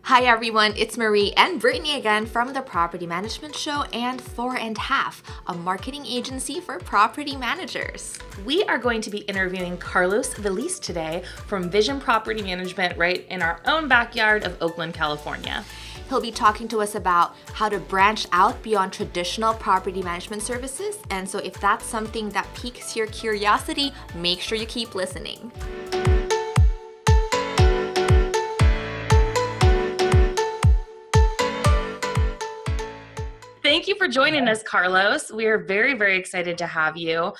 Hi everyone, it's Marie and Brittany again from the Property Management Show and Fourandhalf, a marketing agency for property managers. We are going to be interviewing Carlos Veliz today from Vision Property Management right in our own backyard of Oakland, California. He'll be talking to us about how to branch out beyond traditional property management services. And so if that's something that piques your curiosity, make sure you keep listening. Thank you for joining us, Carlos. We are very, very excited to have you.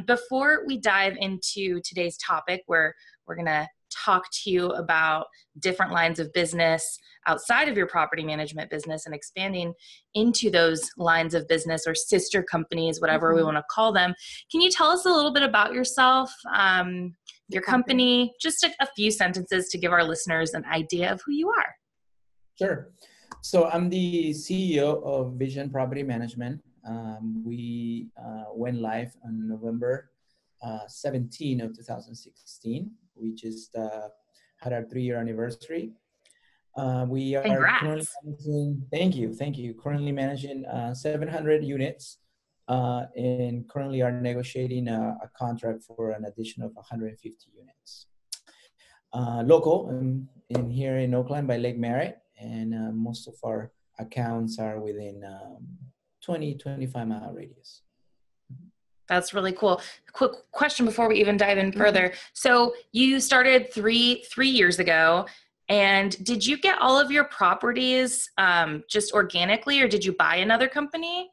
Before we dive into today's topic, where we're going to talk to you about different lines of business outside of your property management business and expanding into those lines of business or sister companies, whatever we want to call them. Can you tell us a little bit about yourself, your company, just a few sentences to give our listeners an idea of who you are? Sure. So I'm the CEO of Vision Property Management. We went live on November 17 of 2016. We just had our 3-year anniversary. We are Congrats. Thank you. Currently managing 700 units and currently are negotiating a contract for an addition of 150 units. Local in here in Oakland by Lake Merritt. And most of our accounts are within 20-25 mile radius. That's really cool. Quick question before we even dive in further. So you started three years ago, and did you get all of your properties just organically, or did you buy another company?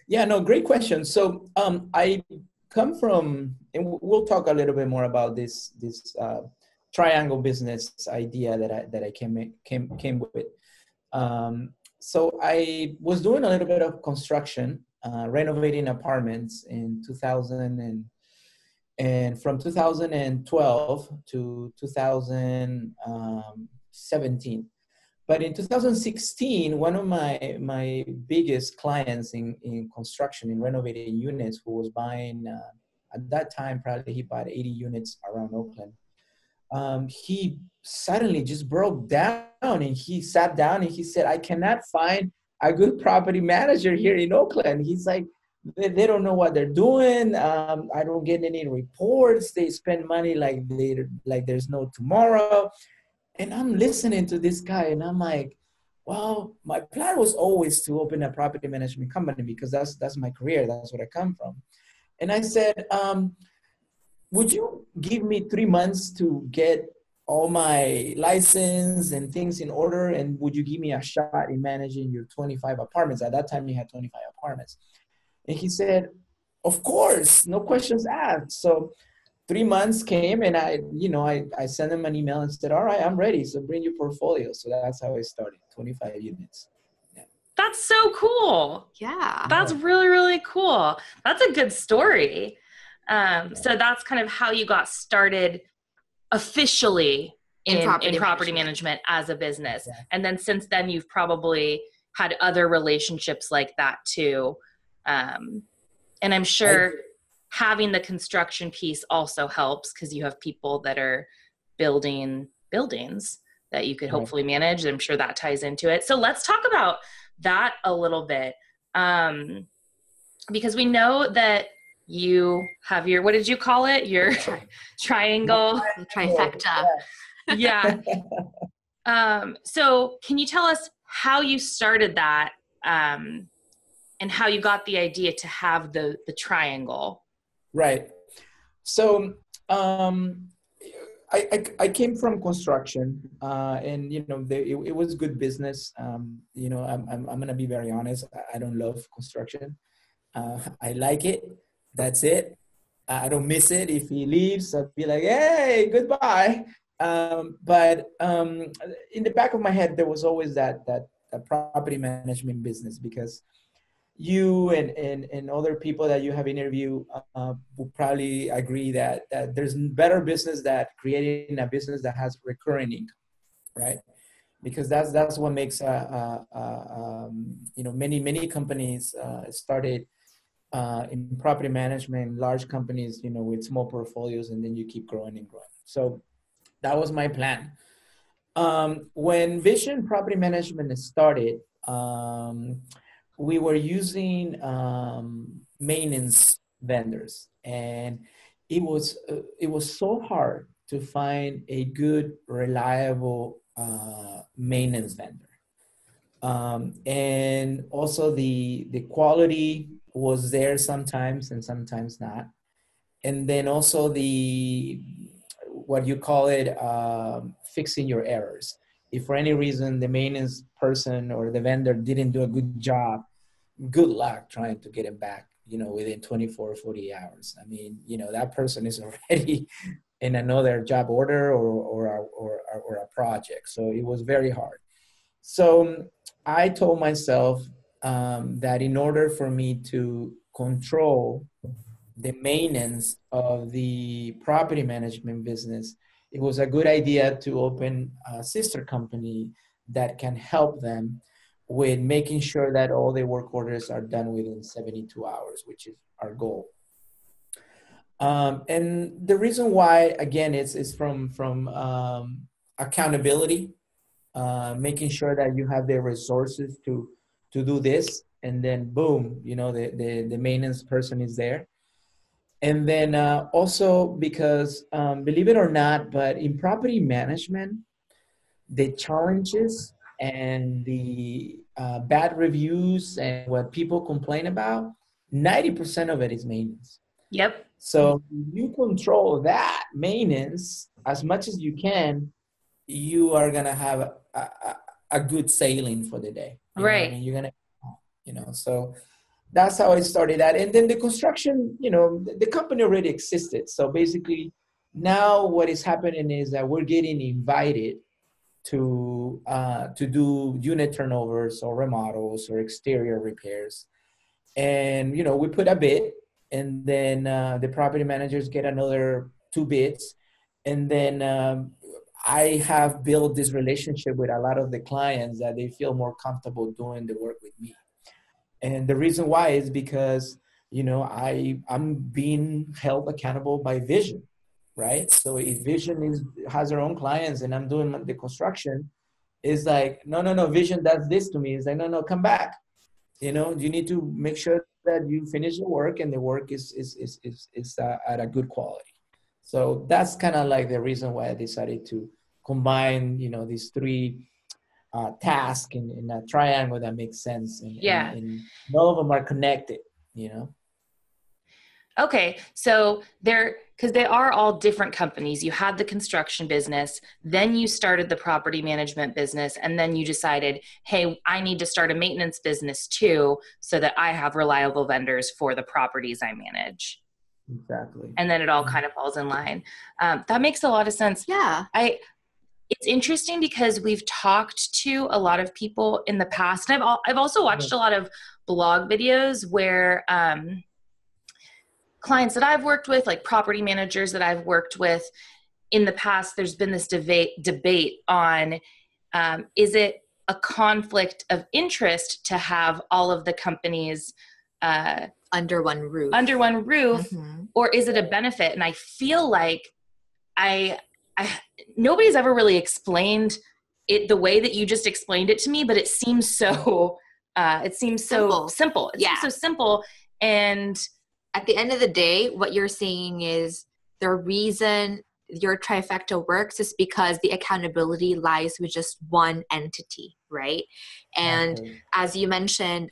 Yeah, no, great question. So I come from, and we'll talk a little bit more about this triangle business idea that I came with. So I was doing a little bit of construction, renovating apartments in 2000 and from 2012 to 2017. But in 2016, one of my biggest clients in construction, in renovating units, who was buying, at that time, probably he bought 80 units around Oakland. He suddenly just broke down and he sat down and he said, I cannot find a good property manager here in Oakland. He's like, they don't know what they're doing. I don't get any reports. They spend money like there's no tomorrow. And I'm listening to this guy and I'm like, well, my plan was always to open a property management company because that's my career. That's what I come from. And I said, would you give me 3 months to get all my license and things in order? And would you give me a shot in managing your 25 apartments? At that time, you had 25 apartments. And he said, of course, no questions asked. So 3 months came and I sent him an email and said, all right, I'm ready. So bring your portfolio. So that's how I started, 25 units. Yeah. That's so cool. Yeah. That's really, really cool. That's a good story. So that's kind of how you got started officially in property management as a business. Yeah. And then since then, you've probably had other relationships like that too. And I'm sure having the construction piece also helps because you have people that are building buildings that you could hopefully manage. I'm sure that ties into it. So let's talk about that a little bit. Because we know that you have your, what did you call it? Your triangle. Trifecta. Yeah. So can you tell us how you started that and how you got the idea to have the triangle? Right. So I came from construction and, it was good business. I'm going to be very honest. I don't love construction. I like it. That's it. I don't miss it. If he leaves, I'll be like, hey, goodbye. But in the back of my head, there was always that property management business because you and other people that you have interviewed will probably agree that there's better business than creating a business that has recurring income, right? Because that's what makes many companies started in property management, large companies, with small portfolios, and then you keep growing and growing. So that was my plan. When Vision Property Management started, we were using maintenance vendors, and it was so hard to find a good, reliable maintenance vendor. And also the quality was there sometimes and sometimes not. And then also the what you call it, fixing your errors. If for any reason the maintenance person or the vendor didn't do a good job, good luck trying to get it back, within 24 or 48 hours. I mean, that person is already in another job order or a project. So it was very hard. So I told myself that in order for me to control the maintenance of the property management business, it was a good idea to open a sister company that can help them with making sure that all the work orders are done within 72 hours, which is our goal. And the reason why, again, is from accountability, making sure that you have the resources to do this, and then boom, the maintenance person is there. And then also because, believe it or not, but in property management, the challenges and the bad reviews and what people complain about, 90% of it is maintenance. Yep. So you control that maintenance as much as you can, you are going to have a good sailing for the day. Right. I mean, you're going to, so that's how it started at. And then the construction, the company already existed. So basically now what is happening is that we're getting invited to do unit turnovers or remodels or exterior repairs. And, we put a bid, and then the property managers get another 2 bids. And then I have built this relationship with a lot of the clients that they feel more comfortable doing the work with me. And the reason why is because, I'm being held accountable by Vision, right? So if Vision has their own clients and I'm doing the construction, it's like, no, Vision does this to me. It's like, no, come back. You need to make sure that you finish the work and the work is at a good quality. So that's kind of like the reason why I decided to combine, these 3 tasks in a triangle that makes sense. And none of them are connected, Okay, so because they are all different companies. You had the construction business, then you started the property management business, and then you decided, hey, I need to start a maintenance business too, so that I have reliable vendors for the properties I manage. Exactly. And then it all kind of falls in line. That makes a lot of sense. Yeah. It's interesting because we've talked to a lot of people in the past, and I've also watched a lot of blog videos where clients that I've worked with, like property managers that I've worked with in the past, there's been this debate on, is it a conflict of interest to have all of the companies under one roof, mm-hmm. or is it a benefit? And I feel like nobody's ever really explained it the way that you just explained it to me, but it seems so simple. It seems so simple. And at the end of the day, what you're saying is the reason your trifecta works is because the accountability lies with just one entity, right? And as you mentioned,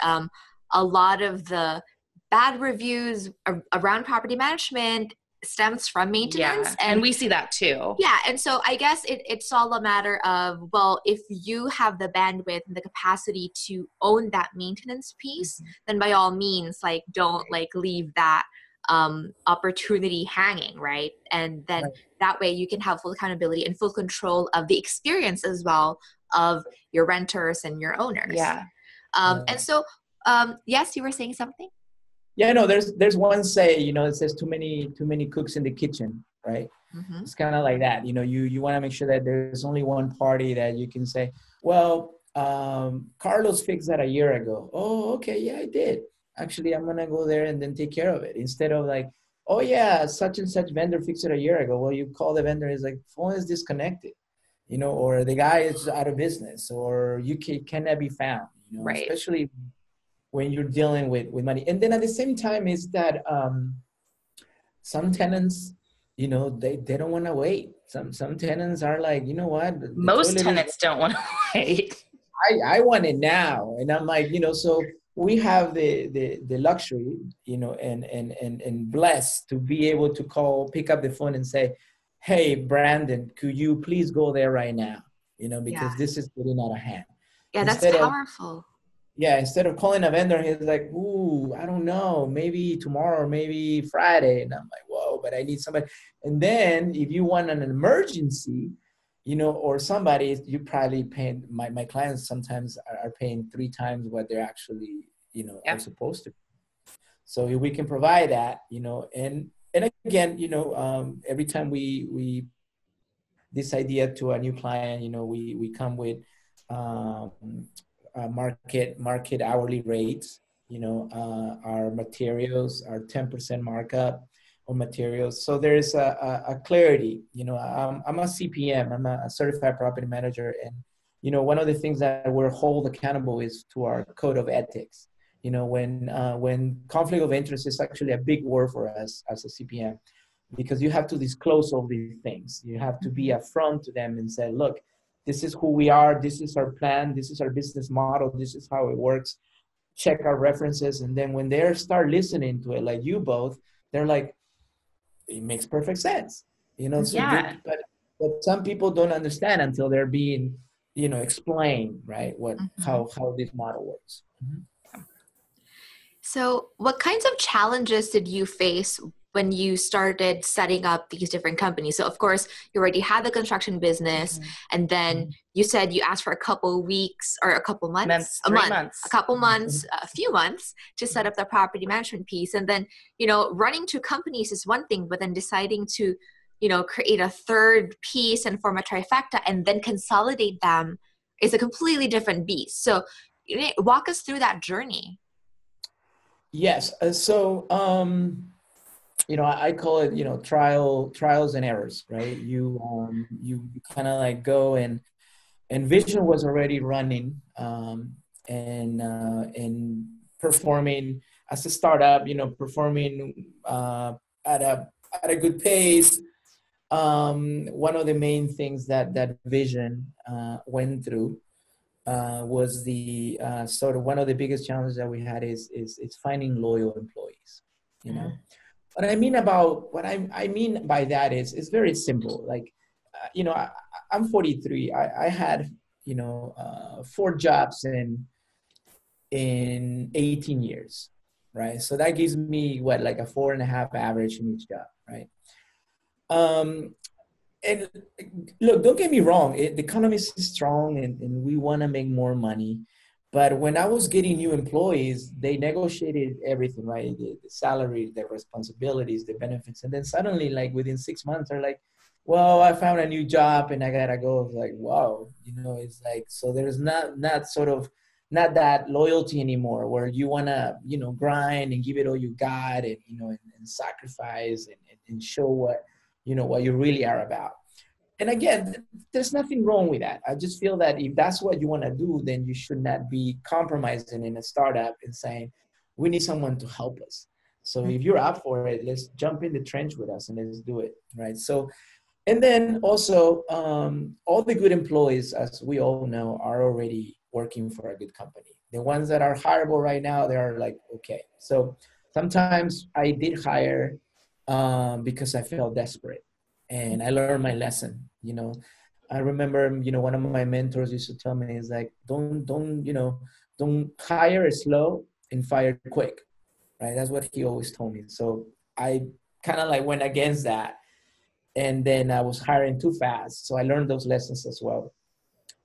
a lot of the bad reviews around property management stems from maintenance. Yeah, and we see that too. Yeah, and so I guess it's all a matter of, well, if you have the bandwidth and the capacity to own that maintenance piece, then by all means, don't leave that opportunity hanging, right? And then that way you can have full accountability and full control of the experience as well of your renters and your owners. Yeah. And so, yes, you were saying something? Yeah, no, there's one say, it says too many cooks in the kitchen, right? Mm-hmm. It's kind of like that. You want to make sure that there's only one party that you can say, well, Carlos fixed that a year ago. Oh, okay, yeah, I did. Actually, I'm going to go there and then take care of it. Instead of like, oh yeah, such and such vendor fixed it a year ago. Well, you call the vendor, it's like, phone is disconnected. or the guy is out of business, or cannot be found, Right. especially when you're dealing with money. And then at the same time is that some tenants, they don't want to wait. Some tenants are like, you know what? The Most toilet tenants don't want to wait. I want it now. And I'm like, so we have the luxury, and blessed to be able to pick up the phone and say, hey, Brandon, could you please go there right now? Because this is getting out of hand. Yeah, that's powerful. Instead of calling a vendor, he's like, ooh, I don't know, maybe tomorrow, maybe Friday. And I'm like, whoa, but I need somebody. And then if you want an emergency, or somebody, you probably paying, my clients sometimes are paying 3 times what they're actually, are supposed to. So if we can provide that, and again, every time we this idea to a new client, we come with market hourly rates, our materials are 10% markup on materials. So there's a clarity, I'm a CPM, I'm a certified property manager. And, one of the things that we're hold accountable is to our code of ethics. When conflict of interest is actually a big word for us as a CPM, because you have to disclose all these things. You have to be upfront to them and say, look, this is who we are. This is our plan. This is our business model. This is how it works. Check our references. And then when they start listening to it, like you both, they're like, it makes perfect sense. So but some people don't understand until they're being, explained, right? How this model works. So what kinds of challenges did you face when you started setting up these different companies? So of course you already had the construction business, and then you said you asked for a couple weeks or a couple months, a couple months, a few months to set up the property management piece. And then, running 2 companies is one thing, but then deciding to, create a third piece and form a trifecta and then consolidate them is a completely different beast. So walk us through that journey. Yes. So, I call it, trials and errors, right? You kind of like go and Vision was already running, and performing as a startup, performing at a good pace. One of the main things that Vision went through was the sort of one of the biggest challenges that we had is finding loyal employees. What I mean by that is it's very simple. Like, I'm 43. I had 4 jobs in 18 years, right? So that gives me like a 4.5 average in each job, right? And look, don't get me wrong. The economy is strong, and we want to make more money. But when I was getting new employees, they negotiated everything, right? The salary, the responsibilities, the benefits. And then suddenly, like within 6 months, they're like, well, I found a new job and I got to go. It's like, wow, it's like, so there's not that loyalty anymore where you want to, grind and give it all you got and, and sacrifice and show what you really are about. And again, there's nothing wrong with that. I just feel that if that's what you want to do, then you should not be compromising in a startup and saying, we need someone to help us. So if you're up for it, let's jump in the trench with us and let's do it, right? So, and then also, all the good employees, as we all know, are already working for a good company. The ones that are hireable right now, they are like, okay. So sometimes I did hire because I felt desperate. And I learned my lesson. I remember, one of my mentors used to tell me is like, don't hire slow and fire quick, right? That's what he always told me. So I kind of like went against that. And then I was hiring too fast. So I learned those lessons as well.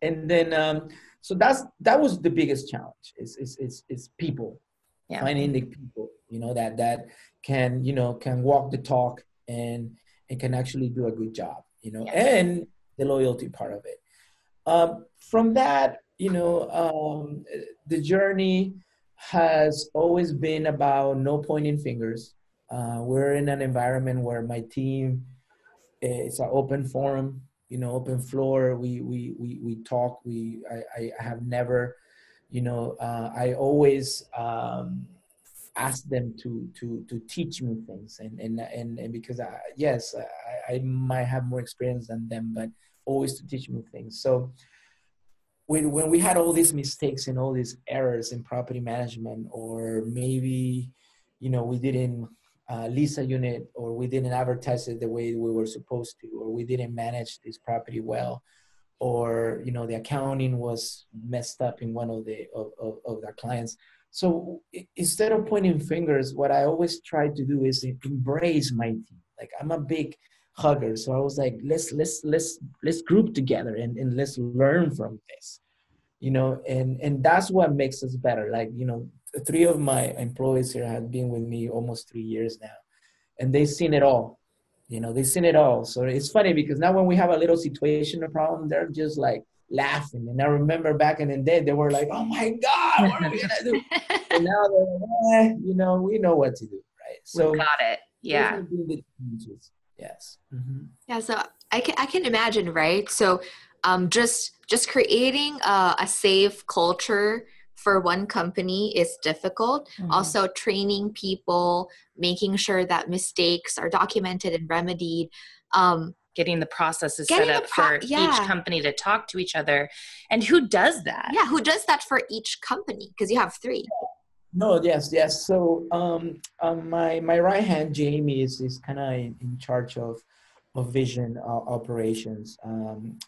And then, so that was the biggest challenge is people, finding the people, that can walk the talk and can actually do a good job, and the loyalty part of it. From that, the journey has always been about no pointing fingers. We're in an environment where my team is an open forum. open floor. We talk. I have never, I always ask them to teach me things, and because I might have more experience than them, but always to teach me things. So when we had all these mistakes and all these errors in property management, or maybe, we didn't lease a unit, or we didn't advertise it the way we were supposed to, or we didn't manage this property well, or, the accounting was messed up in one of the clients. So instead of pointing fingers, what I always try to do is embrace my team. Like, I'm a big hugger. So I was like, let's group together and let's learn from this, and that's what makes us better. Like, 3 of my employees here have been with me almost 3 years now, and they've seen it all. They've seen it all. So it's funny because now when we have a little situation or problem, they're just like laughing. And I remember back in the day, they were like, "Oh my God, what are we gonna do?" And now they're like, we know what to do, right? So we got it. Yeah. Yes. Yeah. So I can imagine, right? So, just creating a safe culture for one company is difficult. Also, training people, making sure that mistakes are documented and remedied. Getting the processes set up for each company to talk to each other. And who does that? Yeah, who does that for each company? Because you have 3. No, yes. So my right hand, Jamie, is kind of in charge of vision operations.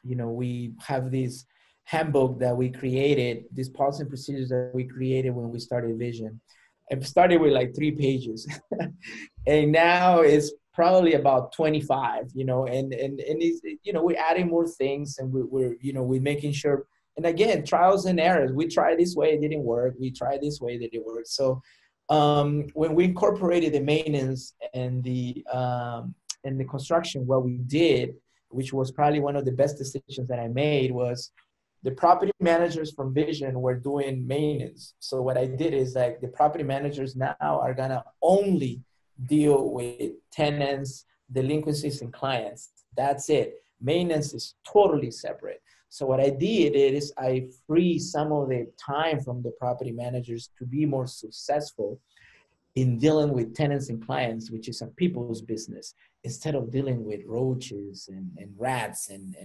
We have this handbook that we created, these policy and procedures that we created when we started Vision. It started with like 3 pages, and now it's probably about 25. And it's, we're adding more things, and we're making sure. And again, trials and errors. We tried this way, it didn't work. We tried this way, it didn't work. So when we incorporated the maintenance and the construction, what we did, which was probably one of the best decisions that I made, was the property managers from Vision were doing maintenance. So what I did is, like, the property managers now are gonna only deal with tenants, delinquencies, and clients. That's it. Maintenance is totally separate. So what I did is I free some of the time from the property managers to be more successful in dealing with tenants and clients, which is a people's business, instead of dealing with roaches and rats and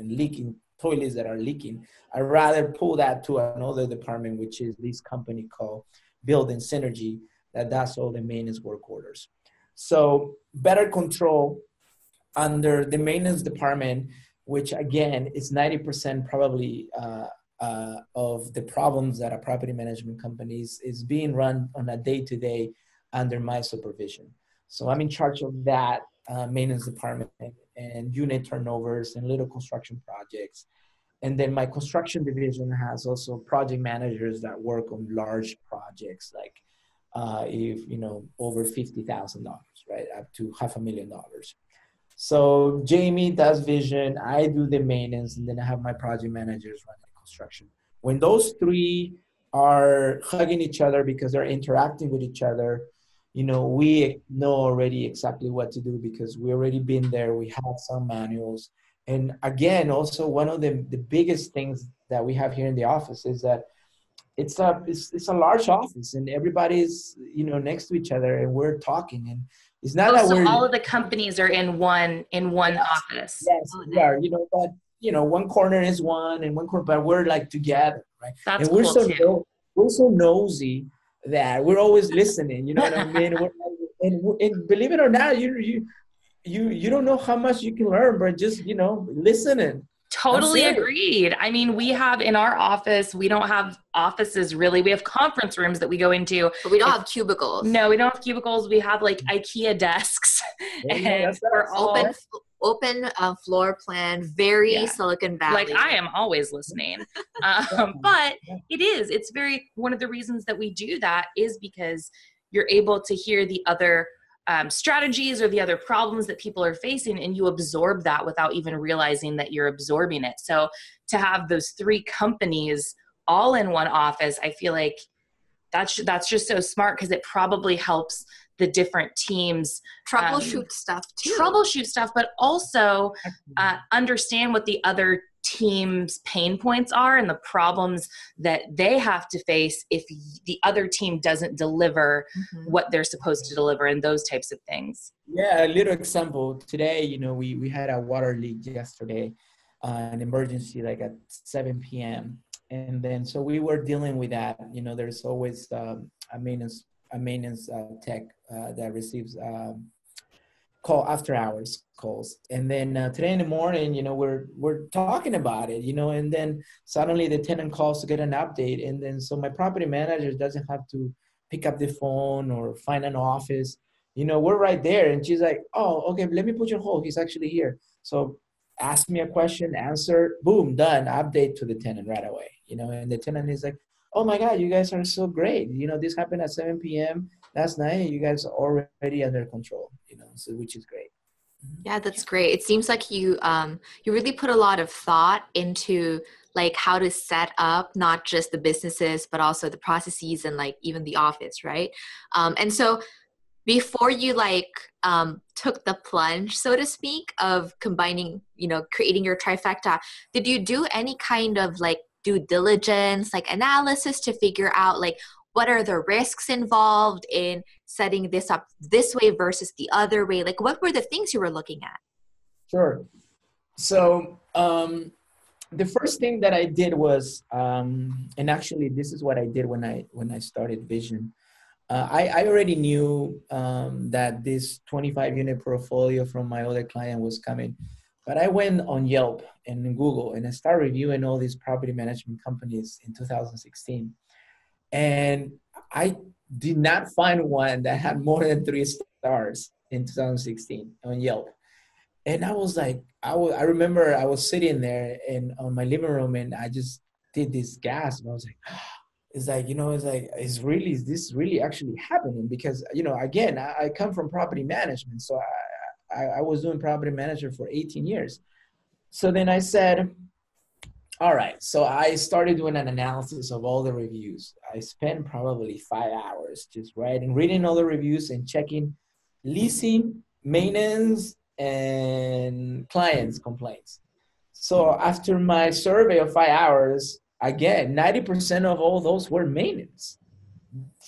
leaking toilets that are leaking. I'd rather pull that to another department, which is this company called Building Synergy, that does all the maintenance work orders. So better control under the maintenance department, which again is 90% probably of the problems that a property management company is being run on a day-to-day under my supervision. So I'm in charge of that maintenance department and unit turnovers and little construction projects. And then my construction division has also project managers that work on large projects, like over $50,000, right, up to $500,000. So Jamie does vision, I do the maintenance, and then I have my project managers running construction. When those 3 are hugging each other because they're interacting with each other, we know already exactly what to do because we already been there. We have some manuals. And again, also one of the biggest things that we have here in the office is that it's a large office, and everybody's next to each other, and we're talking, and it's not that we're all of the companies are in one office. Yes, we are. But one corner is one, and one corner, but we're like together, right? That's and we're cool too. We're so nosy that we're always listening. You know what I mean? And believe it or not, you don't know how much you can learn, but just listening. Totally agreed. I mean, we have in our office, we don't have offices really. We have conference rooms that we go into. But we don't have cubicles. No, we don't have cubicles. We have like IKEA desks. And we're all open floor plan, very Silicon Valley. Like, I am always listening. But it's one of the reasons that we do that is because you're able to hear the other strategies or the other problems that people are facing, and you absorb that without even realizing that you're absorbing it. So to have those 3 companies all in one office, I feel like that's just so smart, because it probably helps the different teams troubleshoot stuff too. But also understand what the other team's pain points are and the problems that they have to face if the other team doesn't deliver what they're supposed to deliver, and those types of things. Yeah, a little example. Today, you know, we had a water leak yesterday, an emergency like at 7 p.m. And then, so we were dealing with that. You know, there's always a maintenance tech that receives call after hours calls. And then today in the morning, you know, we're talking about it, you know, and then suddenly the tenant calls to get an update. And then, so my property manager doesn't have to pick up the phone or find an office. You know, we're right there. And she's like, oh, okay, let me put you on hold. He's actually here. So ask me a question, answer, boom, done, update to the tenant right away. You know, and the tenant is like, oh my God, you guys are so great. You know, this happened at 7 p.m. last night. You guys are already under control, you know, so which is great. Yeah, that's great. It seems like you really put a lot of thought into like how to set up not just the businesses, but also the processes and like even the office, right? And so before you like took the plunge, so to speak, of combining, you know, creating your trifecta, did you do any kind of like due diligence, like analysis to figure out like what are the risks involved in setting this up this way versus the other way? Like what were the things you were looking at? Sure. So the first thing that I did was, and actually this is what I did when I started Vision. I already knew that this 25 unit portfolio from my other client was coming, but I went on Yelp and Google and I started reviewing all these property management companies in 2016. And I did not find one that had more than 3 stars in 2016 on Yelp. And I was like, I remember I was sitting there on my living room and I just did this gasp. I was like, it's like, you know, is this really actually happening? Because, you know, again, I come from property management. So I was doing property management for 18 years. So then I said, all right. So I started doing an analysis of all the reviews. I spent probably 5 hours just reading all the reviews and checking leasing, maintenance, and clients' complaints. So after my survey of 5 hours, again, 90% of all those were maintenance.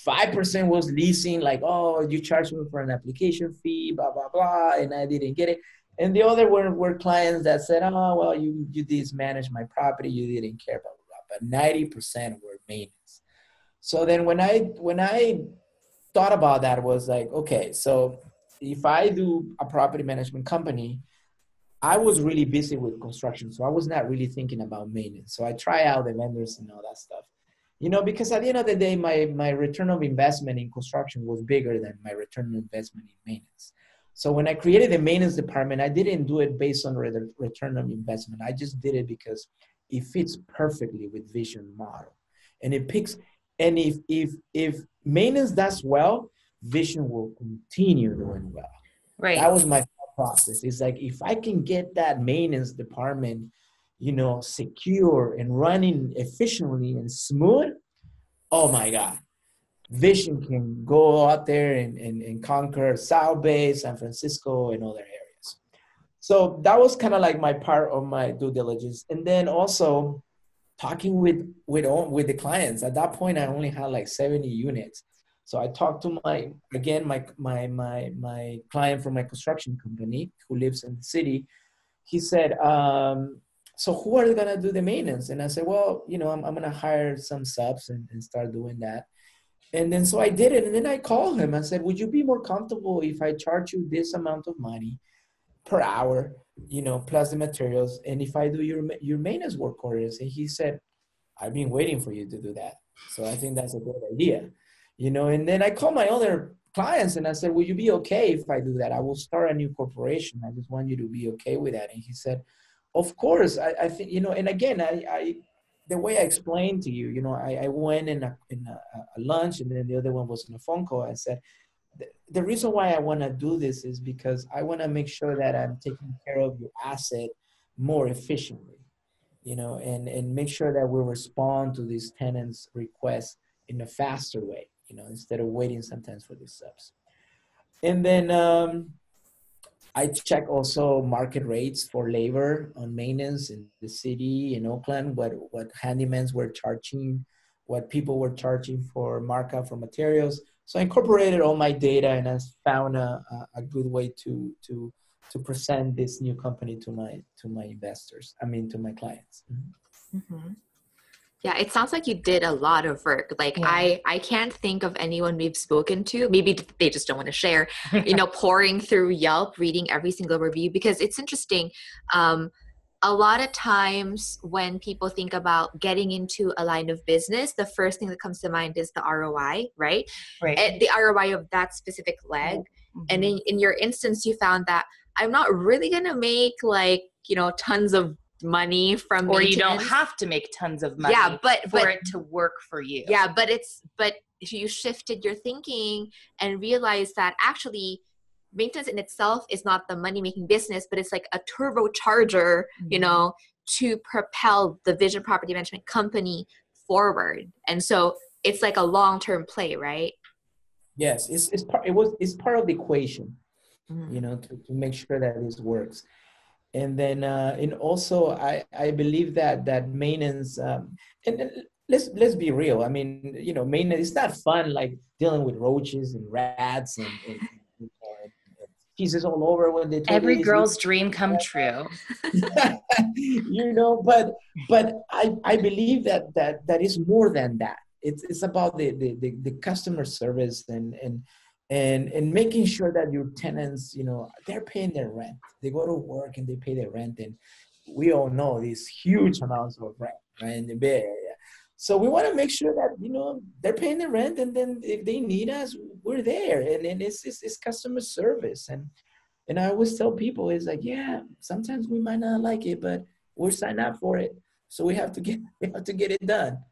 5% was leasing, like, oh, you charged me for an application fee, blah, blah, blah, and I didn't get it. And the other were clients that said, oh, well, you mismanaged my property, you didn't care, blah, blah, blah. But 90% were maintenance. So then when I thought about that, was like, okay, so if I do a property management company, I was really busy with construction, so I was not really thinking about maintenance. So I try out the vendors and all that stuff. You know, because at the end of the day, my return of investment in construction was bigger than my return on investment in maintenance. So when I created the maintenance department, I didn't do it based on return on investment. I just did it because it fits perfectly with Vision model. And it picks, and if maintenance does well, Vision will continue doing well. Right. That was my process. It's like, if I can get that maintenance department, you know, secure and running efficiently and smooth, oh my God, Vision can go out there and conquer South Bay, San Francisco, and other areas. So that was kind of like my part of my due diligence. And then also talking with the clients. At that point, I only had like 70 units. So I talked to my client from my construction company who lives in the city. He said, so who are going to do the maintenance? And I said, well, you know, I'm going to hire some subs and start doing that. And then so I did it. And then I called him. I said, would you be more comfortable if I charge you this amount of money per hour, you know, plus the materials, and if I do your maintenance work orders? And he said, I've been waiting for you to do that. So I think that's a good idea, you know. And then I called my other clients and I said, will you be okay if I do that? I will start a new corporation. I just want you to be okay with that. And he said, of course. I think, you know, and again, I the way I explained to you, you know, I went in a lunch, and then the other one was in a phone call. I said, the reason why I want to do this is because I want to make sure that I'm taking care of your asset more efficiently, you know, and make sure that we respond to these tenants' requests in a faster way, instead of waiting sometimes for these subs. And then I check also market rates for labor on maintenance in the city in Oakland, what handymans were charging, what people were charging for markup for materials. So I incorporated all my data and I found a good way to present this new company to my investors. I mean, to my clients. Mm-hmm. Yeah, it sounds like you did a lot of work. Like I can't think of anyone we've spoken to. Maybe they just don't want to share, pouring through Yelp, reading every single review, because it's interesting. A lot of times when people think about getting into a line of business, the first thing that comes to mind is the ROI, right? And the ROI of that specific leg. Mm-hmm. And in your instance, you found that I'm not really going to make tons of money from or you don't have to make tons of money for it to work for you. Yeah, but you shifted your thinking and realized that actually maintenance in itself is not the money-making business, but it's like a turbocharger, mm-hmm. To propel the Vision Property Management company forward. And so it's like a long-term play, right? Yes, it's part of the equation, to make sure that this works. And then, and also, I believe that maintenance, and let's be real. I mean, maintenance, it's not fun, like dealing with roaches and rats and pieces all over when they. Every girl's dream come true. But I believe that is more than that. It's about the customer service and making sure that your tenants, they're paying their rent. They go to work and they pay their rent. And we all know these huge amounts of rent, right, in the Bay Area. So we want to make sure that, they're paying their rent. And then if they need us, we're there. And it's customer service. And I always tell people, it's like, yeah, sometimes we might not like it, but we're signed up for it. So we have to get it done,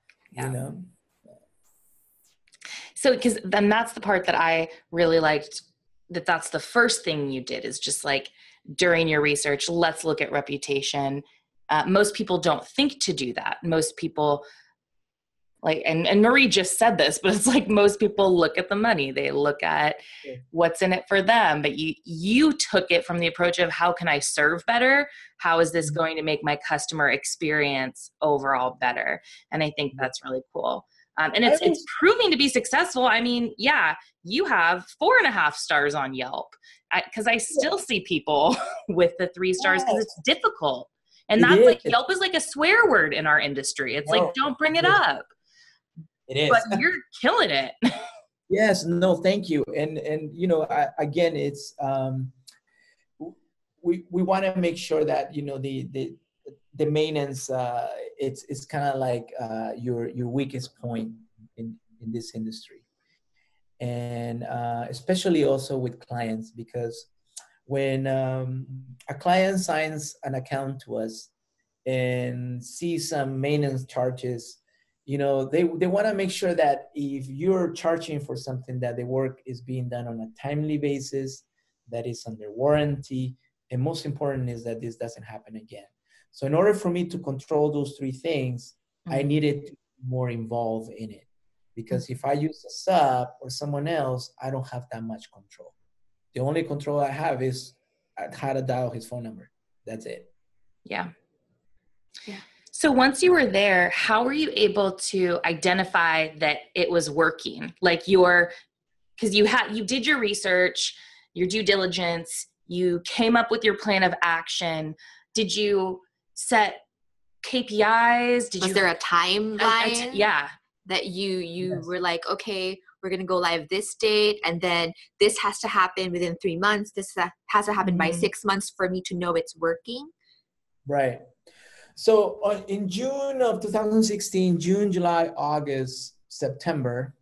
So, because then that's the part that I really liked, that's the first thing you did, is just like during your research, let's look at reputation. Most people don't think to do that. Most people and Marie just said this, but it's like most people look at the money. They look at what's in it for them. But you took it from the approach of, how can I serve better? How is this going to make my customer experience overall better? And I think that's really cool. And it's proving to be successful. I mean, yeah, you have 4.5 stars on Yelp, because I still see people with the 3 stars because it's difficult. And that's like, Yelp is like a swear word in our industry. It's like, don't bring it up. It is. But you're killing it. Yes, no, thank you. And again, it's we want to make sure that the maintenance, it's kind of like your weakest point in this industry, and especially also with clients, because when a client signs an account to us and sees some maintenance charges, they want to make sure that if you're charging for something, that the work is being done on a timely basis, that is under warranty, and most important is that this doesn't happen again. So in order for me to control those 3 things, I needed to be more involved in it, because if I use a sub or someone else, I don't have that much control. The only control I have is how to dial his phone number. That's it. Yeah. So once you were there, how were you able to identify that it was working? Like because you did your research, your due diligence, you came up with your plan of action. Did you set KPIs? Was there a timeline? Yeah. That you were like, okay, we're going to go live this date, and then this has to happen within 3 months. This has to happen by 6 months for me to know it's working. Right. So in June of 2016, June, July, August, September,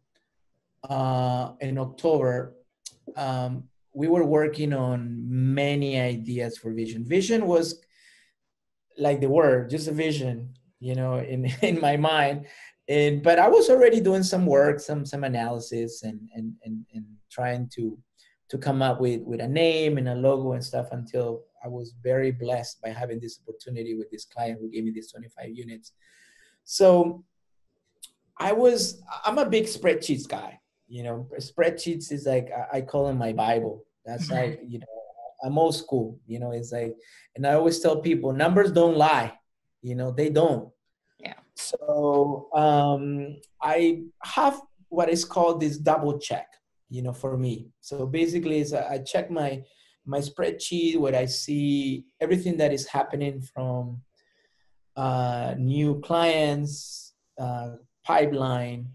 in October, we were working on many ideas for Vision. Vision was like the word, just a vision, in my mind. But I was already doing some work, some analysis, and trying to come up with a name and a logo and stuff, until I was very blessed by having this opportunity with this client who gave me these 25 units. So I'm a big spreadsheets guy. Spreadsheets is like, I call them my Bible. That's like, I'm old school, it's like, and I always tell people, numbers don't lie, they don't. Yeah. So I have what is called this double check, for me. So basically is I check my spreadsheet where I see everything that is happening from new clients, pipeline,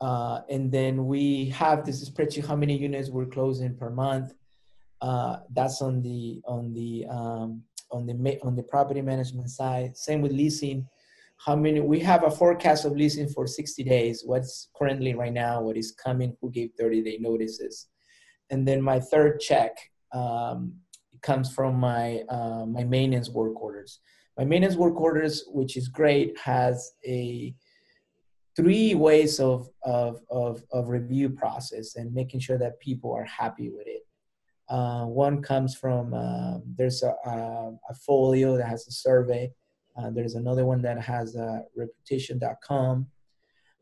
and then we have this spreadsheet, how many units we're closing per month. That's on the property management side. Same with leasing. How many, we have a forecast of leasing for 60 days. What's currently right now, what is coming, who gave 30-day notices. And then my third check comes from my maintenance work orders. My maintenance work orders, which is great, has a 3 ways of review process and making sure that people are happy with it. One comes from, there's a folio that has a survey. There's another one that has reputation.com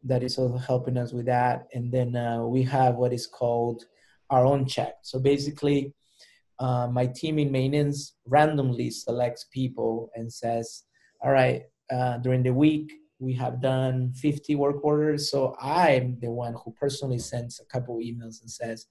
that is also helping us with that. And then we have what is called our own check. So basically, my team in maintenance randomly selects people and says, all right, during the week, we have done 50 work orders. So I'm the one who personally sends a couple emails and says,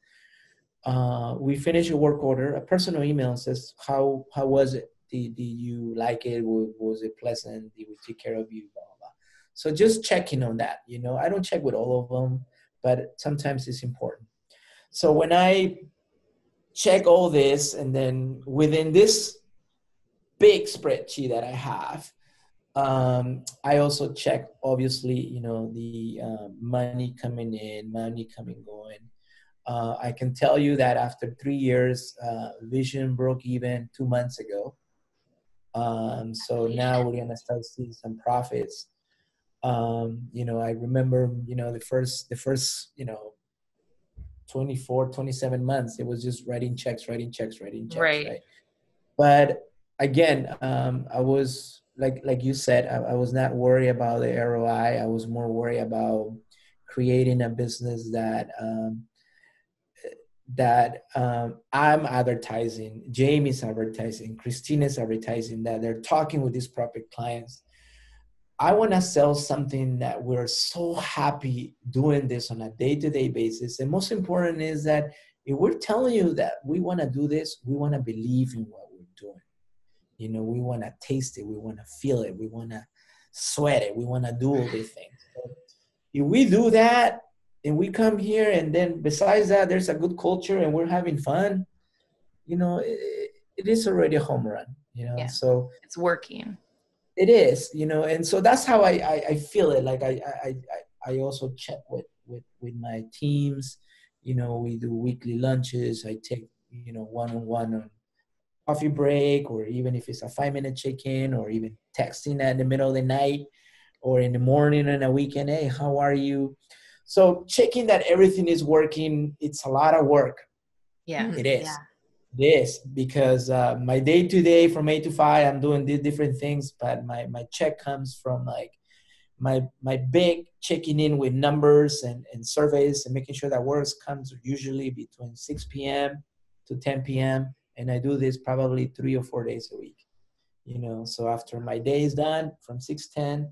we finished a work order. A personal email says, how was it? Did you like it? Was it pleasant? Did we take care of you? Blah, blah, blah. So just checking on that. I don't check with all of them, but sometimes it's important. So when I check all this, and then within this big spreadsheet that I have, I also check, obviously, the money coming in, money coming going. I can tell you that after 3 years, Vision broke even 2 months ago. So now we're gonna start seeing some profits. I remember, the first 24, 27 months, it was just writing checks, right? But again, I was like you said, I was not worried about the ROI. I was more worried about creating a business that I'm advertising, Jamie's advertising, Christina's advertising, that they're talking with these prospect clients. I want to sell something that we're so happy doing this on a day-to-day basis. And most important is that if we're telling you that we want to do this, we want to believe in what we're doing. We want to taste it. We want to feel it. We want to sweat it. We want to do all these things. So if we do that, and we come here, and then besides that, there's a good culture and we're having fun, it is already a home run, Yeah. So it's working. It is, and so that's how I feel it. Like I also check with my teams, we do weekly lunches. I take, one-on-one on coffee break, or even if it's a 5-minute check-in, or even texting in the middle of the night or in the morning on a weekend. Hey, how are you? So checking that everything is working, it's a lot of work. Yeah, it is. Yeah. It is, because my day-to-day from 8 to 5, I'm doing these different things, but my check comes from like my big checking in with numbers and surveys, and making sure that works comes usually between 6 p.m. to 10 p.m. And I do this probably 3 or 4 days a week. So after my day is done from 6:10,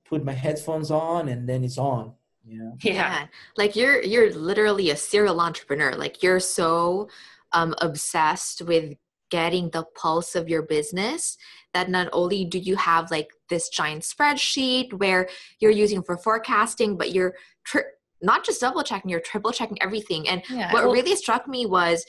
put my headphones on, and then it's on. Yeah. Like you're literally a serial entrepreneur. Like you're so obsessed with getting the pulse of your business that not only do you have like this giant spreadsheet where you're using for forecasting, but you're not just double checking, you're triple checking everything. And what really struck me was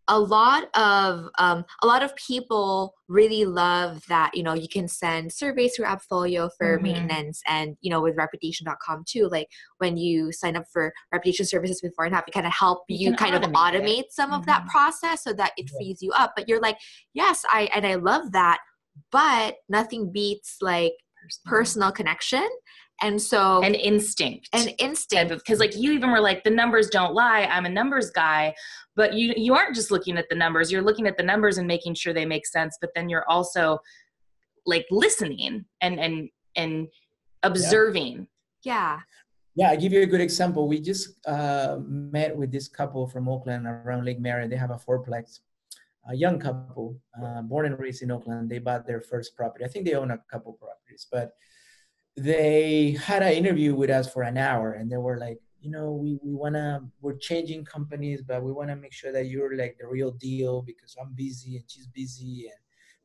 a lot of people really love that, you can send surveys through AppFolio for maintenance, and, with reputation.com too. Like when you sign up for reputation services with Fourandhalf, it kind of help you kind of automate some of that process so that it frees you up. But you're like, yes, I love that, but nothing beats like personal connection. And so an instinct, because like you even were like, the numbers don't lie. I'm a numbers guy, but you aren't just looking at the numbers. You're looking at the numbers and making sure they make sense. But then you're also like listening and observing Yeah. Yeah, I give you a good example. We just met with this couple from Oakland around Lake Mary. They have a fourplex, a young couple, born and raised in Oakland. They bought their first property. I think they own a couple properties, but they had an interview with us for an hour, and they were like, we're changing companies, but we want to make sure that you're like the real deal because I'm busy and she's busy and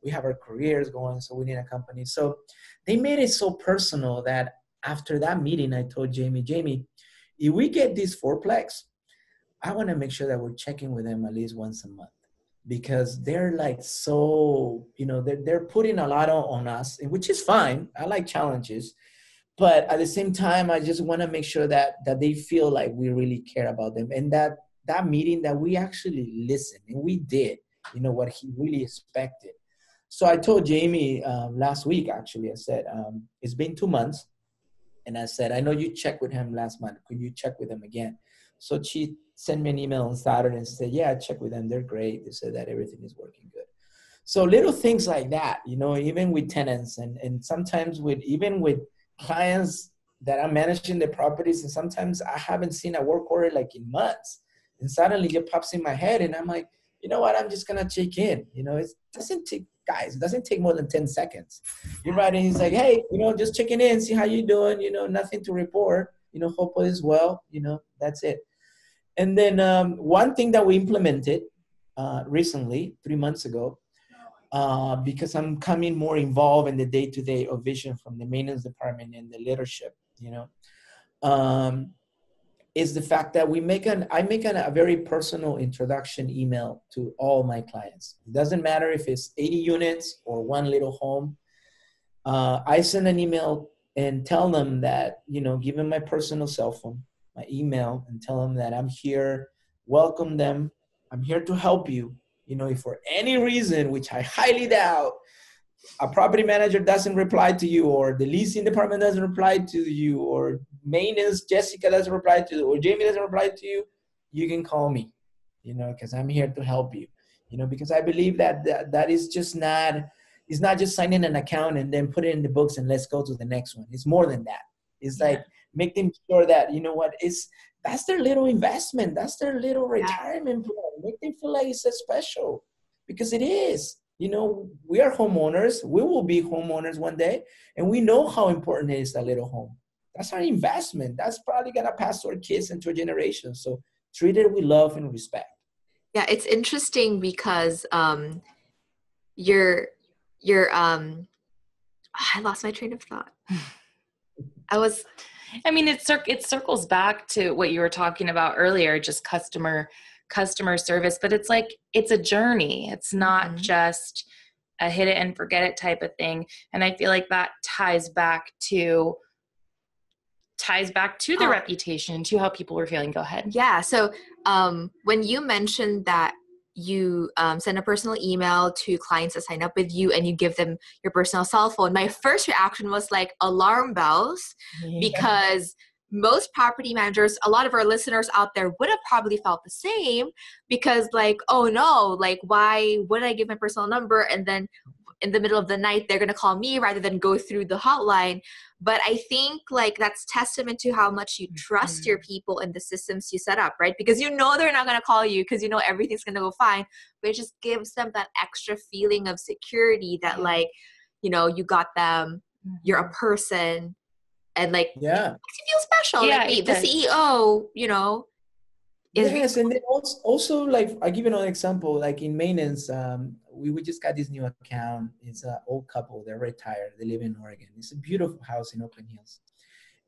we have our careers going, so we need a company. So they made it so personal that after that meeting, I told Jamie, if we get this fourplex, I want to make sure that we're checking with them at least once a month because they're like, so, they're putting a lot on us, which is fine. I like challenges, but at the same time, I just want to make sure that they feel like we really care about them, and that meeting that we actually listened and we did, what he really expected. So I told Jamie last week, actually, I said, it's been 2 months. And I said, I know you checked with him last month. Could you check with him again? So she sent me an email on Saturday and said, yeah, I checked with them. They're great. They said that everything is working good. So little things like that, even with tenants and sometimes even with clients that I'm managing the properties, and sometimes I haven't seen a work order like in months. And suddenly it pops in my head and I'm like, you know what, I'm just going to check in. It doesn't take more than 10 seconds. You're right. And he's like, hey, just checking in, see how you doing, nothing to report, hope all is well, that's it. And then one thing that we implemented recently, 3 months ago, because I'm coming more involved in the day-to-day of vision from the maintenance department and the leadership, is the fact that I make a very personal introduction email to all my clients. It doesn't matter if it's 80 units or one little home. I send an email and tell them that, give them my personal cell phone, my email, and tell them that I'm here, welcome them. I'm here to help you. If for any reason, which I highly doubt, a property manager doesn't reply to you, or the leasing department doesn't reply to you, or maintenance Jessica doesn't reply to you, or Jamie doesn't reply to you, you can call me, because I'm here to help you, because I believe that is just not, it's not just signing an account and then put it in the books and let's go to the next one. It's more than that. It's like make them sure that, that's their little investment. That's their little retirement plan. Make them feel like it's a special, because it is. We are homeowners. We will be homeowners one day, and we know how important it is, that little home. That's our investment. That's probably going to pass to our kids and to a generation. So treat it with love and respect. Yeah, it's interesting because you're I lost my train of thought. It circles back to what you were talking about earlier, just customer service, but it's like, it's a journey. It's not just a hit it and forget it type of thing. And I feel like that ties back to the reputation, to how people were feeling. Go ahead. Yeah. So when you mentioned that you send a personal email to clients to sign up with you and you give them your personal cell phone, my first reaction was like alarm bells, because most property managers, a lot of our listeners out there would have probably felt the same, because like, oh no, like why would I give my personal number and then in the middle of the night they're going to call me rather than go through the hotline. But I think like that's testament to how much you trust your people and the systems you set up, right? Because they're not going to call you because everything's going to go fine, but it just gives them that extra feeling of security that like, you got them, you're a person, and like it makes you feel special. Yeah, like the CEO, Yes, and then also like I'll give you another example. Like in maintenance, we just got this new account. It's an old couple. They're retired. They live in Oregon. It's a beautiful house in Oakland Hills.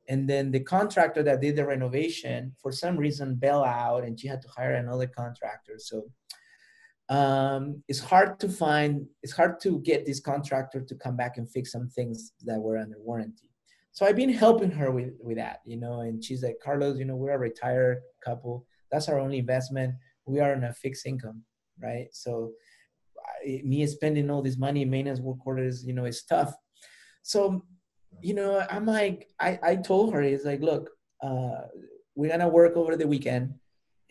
And then the contractor that did the renovation, for some reason, bailed out, and she had to hire another contractor. So it's hard to get this contractor to come back and fix some things that were under warranty. So I've been helping her with that, and she's like, Carlos, we're a retired couple. That's our only investment. We are on a fixed income, right? So me spending all this money in maintenance work orders, is tough. So, I'm like, I told her, it's like, look, we're going to work over the weekend,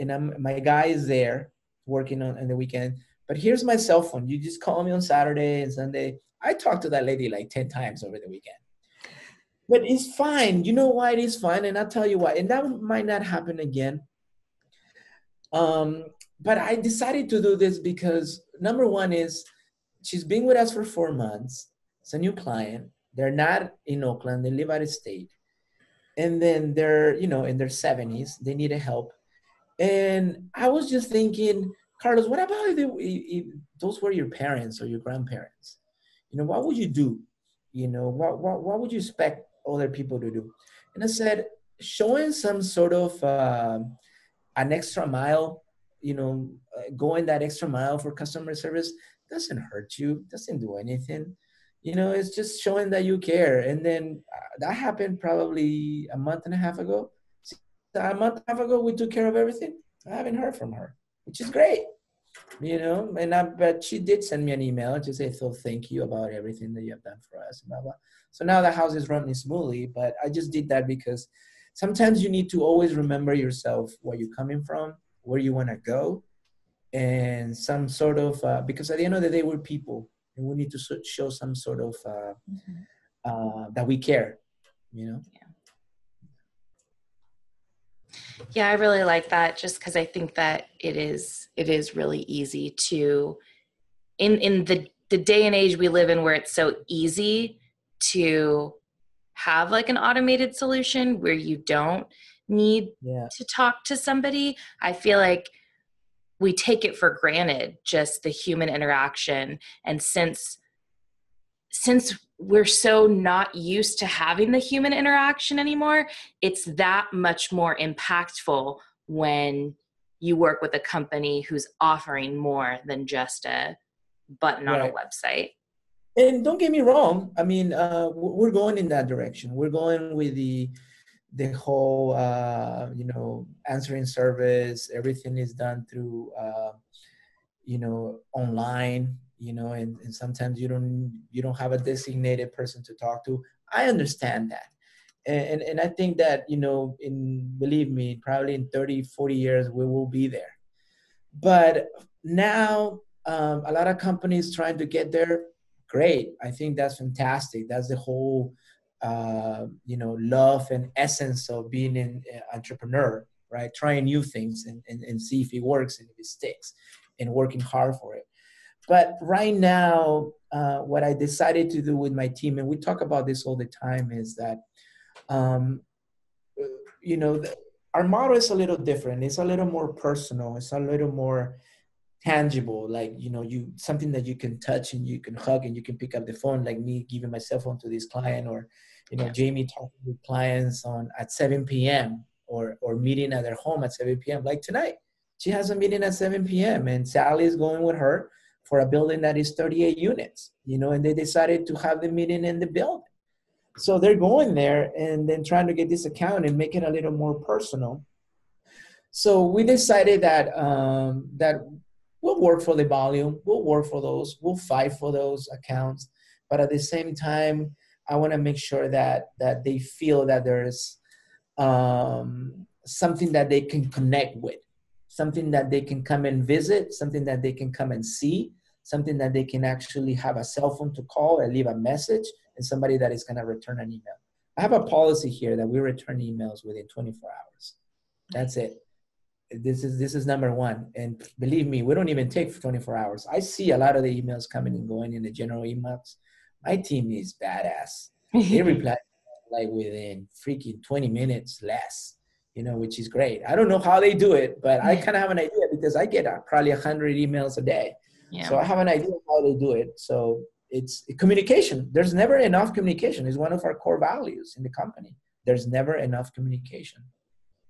and my guy is there working on the weekend, but here's my cell phone. You just call me on Saturday and Sunday. I talked to that lady like 10 times over the weekend. But it's fine. You know why it is fine? And I'll tell you why. And that might not happen again. But I decided to do this because number one is she's been with us for 4 months. It's a new client. They're not in Oakland. They live out of state. And then they're, you know, in their 70s. They need help. And I was just thinking, Carlos, what about if those were your parents or your grandparents? You know, what would you do? You know, what would you expect other people to do? And I said, showing some sort of an extra mile, you know, going that extra mile for customer service doesn't hurt you, doesn't do anything. You know, it's just showing that you care. And then that happened probably a month and a half ago. So a month and a half ago, we took care of everything. I haven't heard from her, which is great. You know, but she did send me an email to say, so thank you about everything that you have done for us, blah, blah. So now the house is running smoothly, but I just did that because sometimes you need to always remember yourself, where you're coming from, where you want to go, and some sort of, because at the end of the day, we're people, and we need to show some sort of, that we care, you know? Yeah, I really like that, just because I think that it is really easy to, in the day and age we live in, where it's so easy to have like an automated solution where you don't need to talk to somebody. I feel like we take it for granted, just the human interaction. And since we're so not used to having the human interaction anymore, it's that much more impactful when you work with a company who's offering more than just a button on a website. And don't get me wrong. I mean, we're going in that direction. We're going with the whole, you know, answering service. Everything is done through, you know, online. You know, and sometimes you don't have a designated person to talk to. I understand that. And I think that, you know, believe me, probably in 30, 40 years, we will be there. But now a lot of companies trying to get there. Great. I think that's fantastic. That's the whole, you know, love and essence of being an entrepreneur, right? Trying new things and see if it works and if it sticks, and working hard for it. But right now, what I decided to do with my team, and we talk about this all the time, is that, you know, our model is a little different. It's a little more personal. It's a little more tangible, like, you know, something that you can touch and you can hug and you can pick up the phone, like me giving my cell phone to this client, or, you know, Jamie talking with clients at 7 p.m. or meeting at their home at 7 p.m. Like tonight, she has a meeting at 7 p.m. and Sally is going with her for a building that is 38 units, you know, and they decided to have the meeting in the building. So they're going there and then trying to get this account and make it a little more personal. So we decided that that we'll work for the volume, we'll work for those, we'll fight for those accounts, but at the same time, I want to make sure that they feel that there's something that they can connect with, something that they can come and visit, something that they can come and see, something that they can actually have a cell phone to call or leave a message, and somebody that is going to return an email. I have a policy here that we return emails within 24 hours. That's it. This is number one. And believe me, we don't even take 24 hours. I see a lot of the emails coming and going in the general emails. My team is badass. They reply like within freaking 20 minutes less, you know, which is great. I don't know how they do it, but I kind of have an idea because I get probably 100 emails a day. Yeah. So I have an idea how they do it. So it's communication. There's never enough communication. It's one of our core values in the company. There's never enough communication.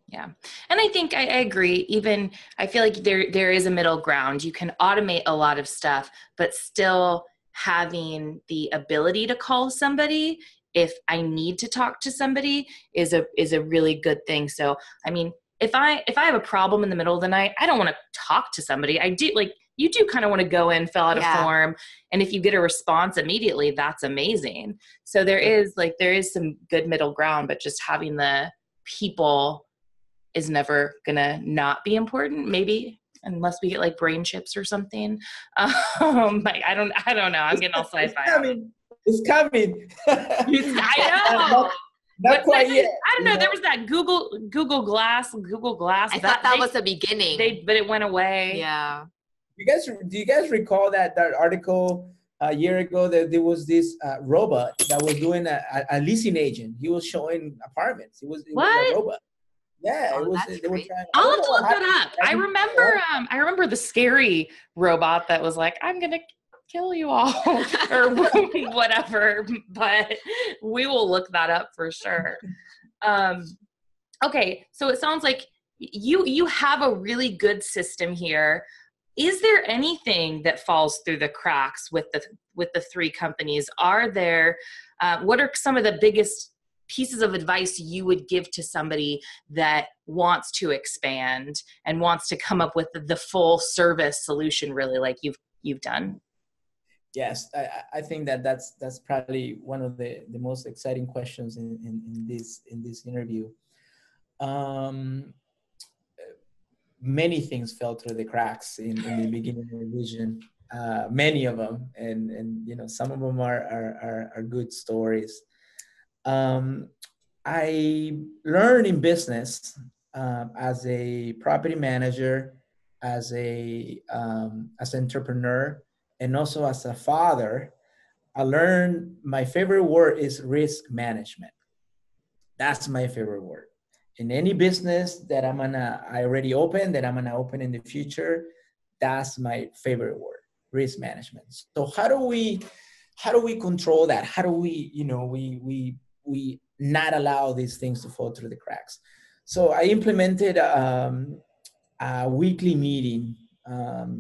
Yeah. And I think I agree. Even I feel like there is a middle ground. You can automate a lot of stuff, but still having the ability to call somebody if I need to talk to somebody is a really good thing. So, I mean, if I have a problem in the middle of the night, I don't want to talk to somebody. I do, like, you do kind of want to go in, fill out a form. And if you get a response immediately, that's amazing. So there is some good middle ground, but just having the people is never gonna not be important, maybe, unless we get like brain chips or something. Like I don't know. I'm getting all sci-fi. It's coming. I know. Not quite yet. I don't know. There was that Google Glass. I thought that was the beginning. But it went away. Yeah. Do you guys recall that article a year ago that there was this robot that was doing a leasing agent? He was showing apartments. It was a robot. Yeah, Oh, it was. that's They were crazy. trying. I'll have to look that up. I remember the scary robot that was like, I'm gonna kill you all or whatever. But we will look that up for sure. Okay, so it sounds like you have a really good system here. Is there anything that falls through the cracks with the three companies? Are there? What are some of the biggest pieces of advice you would give to somebody that wants to expand and wants to come up with the full service solution, really, like you've done? Yes, I think that's probably one of the most exciting questions in this interview. Many things fell through the cracks in the beginning of the vision. Many of them, and some of them are good stories. I learned in business as a property manager, as an entrepreneur, and also as a father. I learned my favorite word is risk management. That's my favorite word. In any business that I already opened, that I'm gonna open in the future, that's my favorite word, risk management. So how do we control that? How do we, we not allow these things to fall through the cracks? So I implemented a weekly meeting.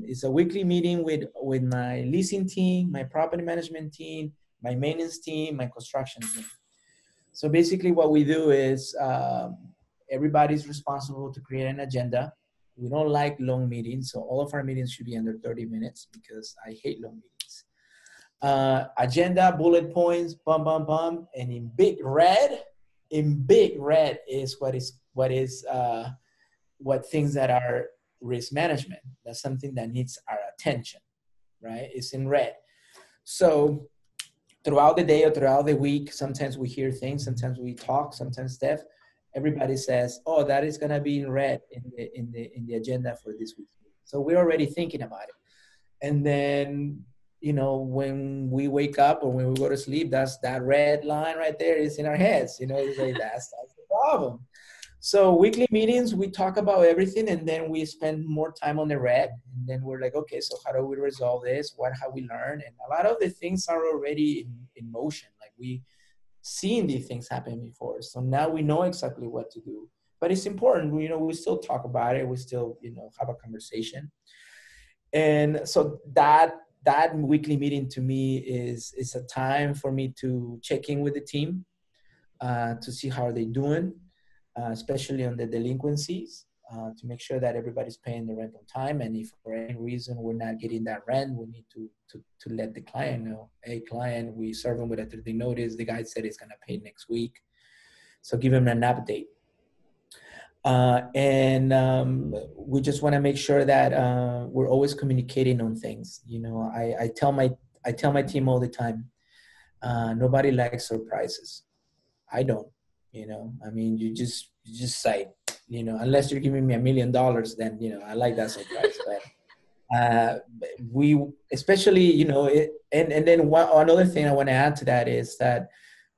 It's a weekly meeting with my leasing team, my property management team, my maintenance team, my construction team. So basically what we do is everybody's responsible to create an agenda. We don't like long meetings, so all of our meetings should be under 30 minutes because I hate long meetings. Agenda, bullet points, bum, bum, bum, and in big red is what things that are risk management. That's something that needs our attention, right? It's in red. So throughout the day or throughout the week, sometimes we hear things, sometimes we talk, sometimes Steph, everybody says, oh, that is gonna be in red in the agenda for this week. So we're already thinking about it. And then, when we wake up or when we go to sleep, that's that red line right there is in our heads. It's like that's the problem. So weekly meetings, we talk about everything, and then we spend more time on the red. And then we're like, okay, so how do we resolve this? What have we learned? And a lot of the things are already in motion. Like we seen these things happen before. So now we know exactly what to do. But it's important, we still talk about it. We still, have a conversation. And so that weekly meeting to me is a time for me to check in with the team, to see how are they doing. Especially on the delinquencies, to make sure that everybody's paying the rent on time. And if for any reason we're not getting that rent, we need to let the client know, hey, client, we serve them with a 30-day notice. The guy said he's going to pay next week. So give him an update. And we just want to make sure that we're always communicating on things. I tell my team all the time, nobody likes surprises. I don't. You just say, unless you're giving me $1 million, then, I like that surprise. But we, especially, and then another thing I want to add to that is that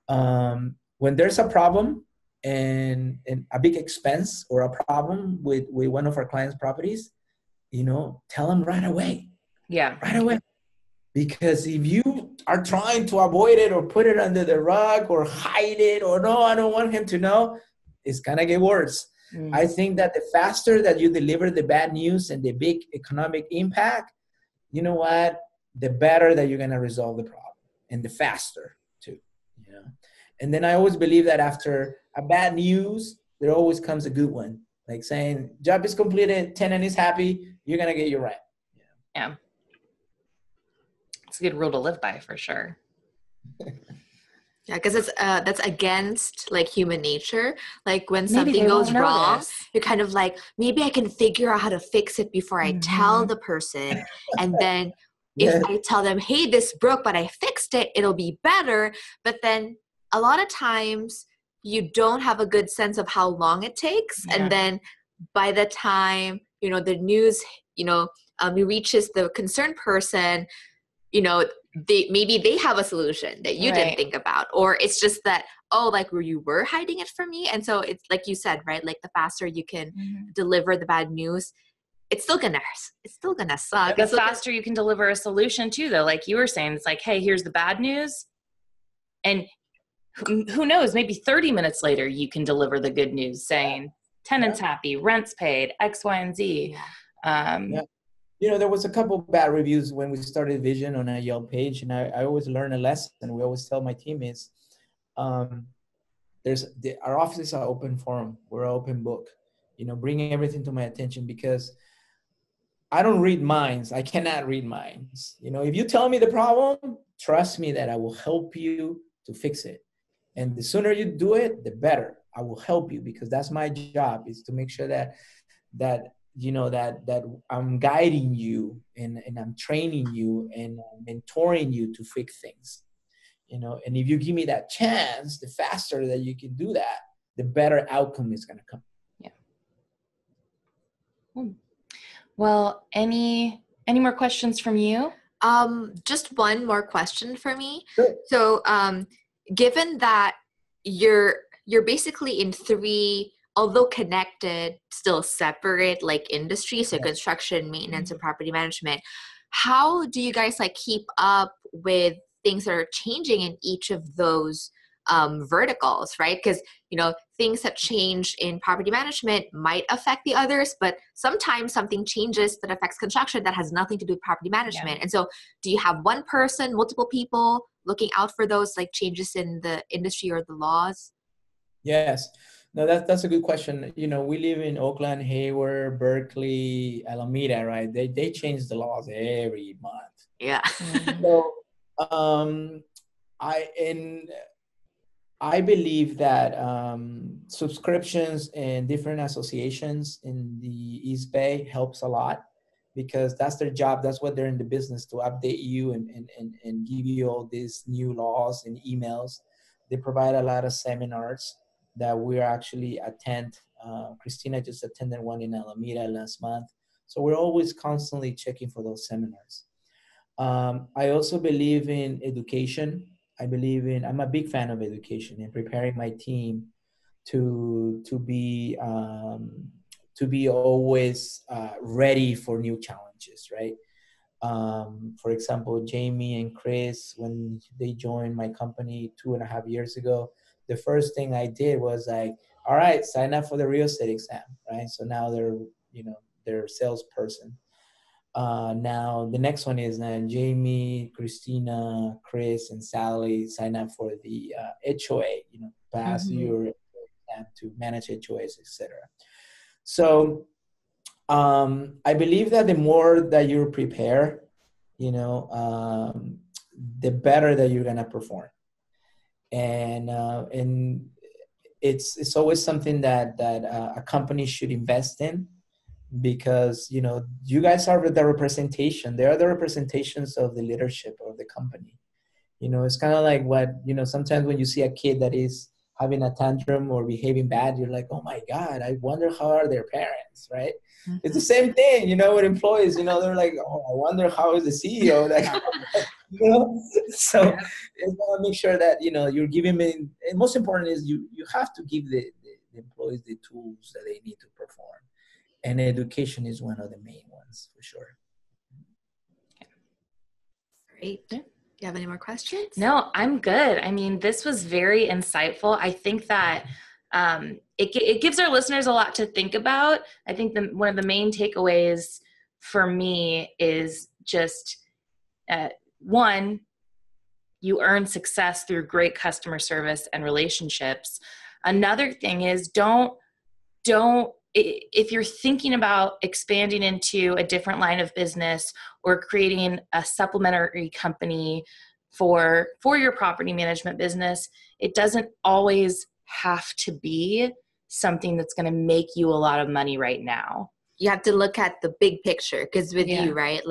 when there's a problem and a big expense or a problem with one of our clients' properties, tell them right away. Yeah. Right away. Because if you are trying to avoid it or put it under the rug or hide it or no, I don't want him to know, it's going to get worse. Mm. I think that the faster that you deliver the bad news and the big economic impact, you know what, the better that you're going to resolve the problem, and the faster too. And then I always believe that after a bad news, there always comes a good one. Like saying, job is completed, tenant is happy, you're going to get your rent. Yeah. It's a good rule to live by for sure. Yeah, because it's that's against like human nature. Like when something goes wrong, you're kind of like, maybe I can figure out how to fix it before I tell the person. And then if I tell them, hey, this broke, but I fixed it, it'll be better. But then a lot of times you don't have a good sense of how long it takes. Yeah. And then by the time, the news, it reaches the concerned person, maybe they have a solution that you didn't think about, or it's just that, you were hiding it from me. And so it's like you said, right? Like the faster you can deliver the bad news, it's still gonna suck. The faster you can deliver a solution too, though, like you were saying, it's like, hey, here's the bad news. And who knows, maybe 30 minutes later, you can deliver the good news saying tenants happy, rent's paid, X, Y, and Z. There was a couple bad reviews when we started Vision on a Yelp page, and I always learn a lesson. We always tell my teammates, our offices are open forum. We're an open book, bringing everything to my attention, because I don't read minds. I cannot read minds. If you tell me the problem, trust me that I will help you to fix it. And the sooner you do it, the better. I will help you, because that's my job, is to make sure that I'm guiding you and I'm training you and mentoring you to fix things. And if you give me that chance, the faster that you can do that, the better outcome is going to come. Yeah. Well, any more questions from you? Just one more question for me. Sure. So, given that you're basically in three, although connected, still separate, like industries, so construction, maintenance, and property management, how do you guys keep up with things that are changing in each of those verticals, right? Because, things that change in property management might affect the others, but sometimes something changes that affects construction that has nothing to do with property management. Yeah. And so do you have one person, multiple people looking out for those changes in the industry or the laws? Yes. No, that's a good question. We live in Oakland, Hayward, Berkeley, Alameda, right? They change the laws every month. Yeah. So, I believe that subscriptions and different associations in the East Bay helps a lot, because that's their job. That's what they're in the business, to update you and give you all these new laws and emails. They provide a lot of seminars that we actually attend. Christina just attended one in Alameda last month. So we're always constantly checking for those seminars. I also believe in education. I'm a big fan of education and preparing my team to be always ready for new challenges, right? For example, Jamie and Chris, when they joined my company 2.5 years ago, the first thing I did was all right, sign up for the real estate exam, right? So now they're a salesperson. Now the next one is Jamie, Christina, Chris, and Sally sign up for the HOA, pass your exam to manage HOAs, etc. So I believe that the more that you prepare, the better that you're gonna perform. And it's always something that a company should invest in, because you guys are the representation. They are the representations of the leadership of the company. It's kind of like what sometimes when you see a kid that is having a tantrum or behaving bad, you're like, oh my God, I wonder how are their parents, right? Mm-hmm. It's the same thing, with employees. They're like, oh, I wonder how is the CEO. So you want to make sure that you're giving them. And most important is you have to give the employees the tools that they need to perform. And education is one of the main ones, for sure. Great. Do you have any more questions? No, I'm good. I mean, this was very insightful. I think that it gives our listeners a lot to think about. I think one of the main takeaways for me is just, one, you earn success through great customer service and relationships. Another thing is if you're thinking about expanding into a different line of business or creating a supplementary company for your property management business, it doesn't always have to be something that's going to make you a lot of money right now. You have to look at the big picture, because with you, right?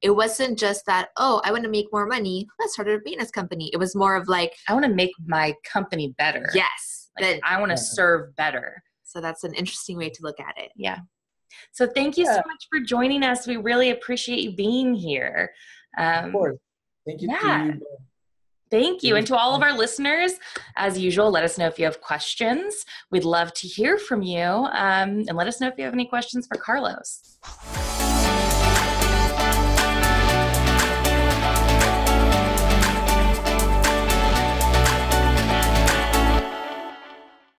It wasn't just that, oh, I want to make more money, let's start a maintenance company. It was more of I want to make my company better. Yes. Like, I want to serve better. So that's an interesting way to look at it. Yeah. So thank you so much for joining us. We really appreciate you being here. Of course. Thank you to you. Thank you. And to all of our listeners, as usual, let us know if you have questions. We'd love to hear from you. And let us know if you have any questions for Carlos.